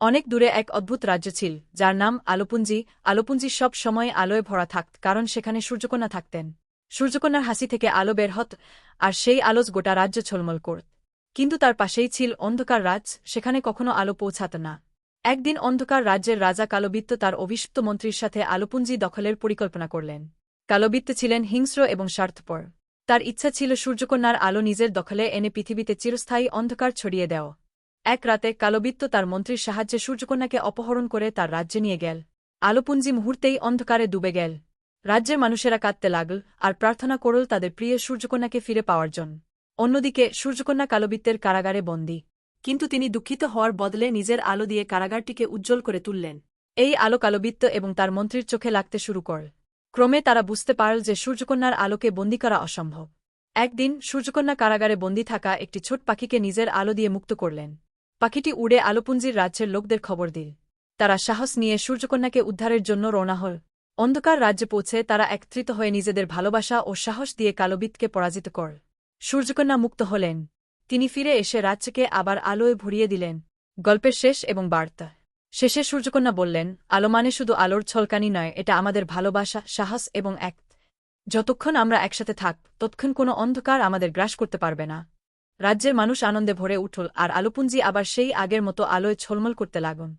অনেক দূরে এক অদ্ভুত রাজ্য ছিল যার নাম আলোপুঞ্জি। আলোপুঞ্জি সব সময় আলোয় ভরা থাকত, কারণ সেখানে সূর্যকন্যা থাকতেন। সূর্যকন্যার হাসি থেকে আলো বের হত, আর সেই আলোজ গোটা রাজ্য ঝলমল করত। কিন্তু তার পাশেই ছিল অন্ধকার রাজ, সেখানে কখনো আলো পৌঁছাত না। একদিন অন্ধকার রাজ্যের রাজা কালবিত্ত তার অভিষিক্ত মন্ত্রীর সাথে আলোপুঞ্জি দখলের পরিকল্পনা করলেন। কালবিত্ত ছিলেন হিংস্র এবং স্বার্থপর। তার ইচ্ছা ছিল সূর্যকন্যার আলো নিজের দখলে এনে পৃথিবীতে চিরস্থায়ী অন্ধকার ছড়িয়ে দেওয়া। এক রাতে কালবিত্ত তার মন্ত্রীর সাহায্যে সূর্যকন্যাকে অপহরণ করে তার রাজ্যে নিয়ে গেল। আলোপুঞ্জি মুহূর্তেই অন্ধকারে ডুবে গেল। রাজ্যের মানুষেরা কাঁদতে লাগল আর প্রার্থনা করল তাদের প্রিয় সূর্যকন্যাকে ফিরে পাওয়ার জন্য। অন্যদিকে সূর্যকন্যা কালবিত্তের কারাগারে বন্দী। কিন্তু তিনি দুঃখিত হওয়ার বদলে নিজের আলো দিয়ে কারাগারটিকে উজ্জ্বল করে তুললেন। এই আলো কালবিত্ত এবং তার মন্ত্রীর চোখে লাগতে শুরু করল। ক্রমে তারা বুঝতে পারল যে সূর্যকন্যার আলোকে বন্দী করা অসম্ভব। একদিন সূর্যকন্যা কারাগারে বন্দী থাকা একটি ছোট পাখিকে নিজের আলো দিয়ে মুক্ত করলেন। পাখিটি উড়ে আলোপুঞ্জির রাজ্যের লোকদের খবর দিল। তারা সাহস নিয়ে সূর্যকন্যাকে উদ্ধারের জন্য রওনা হল। অন্ধকার রাজ্যে পৌঁছে তারা একত্রিত হয়ে নিজেদের ভালোবাসা ও সাহস দিয়ে কালবিত্তকে পরাজিত করল। সূর্যকন্যা মুক্ত হলেন। তিনি ফিরে এসে রাজ্যকে আবার আলোয় ভরিয়ে দিলেন। গল্পের শেষ এবং বার্তা। শেষে সূর্যকন্যা বললেন, আলো মানে শুধু আলোর ছলকানি নয়, এটা আমাদের ভালোবাসা, সাহস এবং এক। যতক্ষণ আমরা একসাথে থাকব, ততক্ষণ কোনো অন্ধকার আমাদের গ্রাস করতে পারবে না। রাজ্যের মানুষ আনন্দে ভরে উঠল আর আলোপুঞ্জি আবার সেই আগের মতো আলোয় ঝলমল করতে লাগল।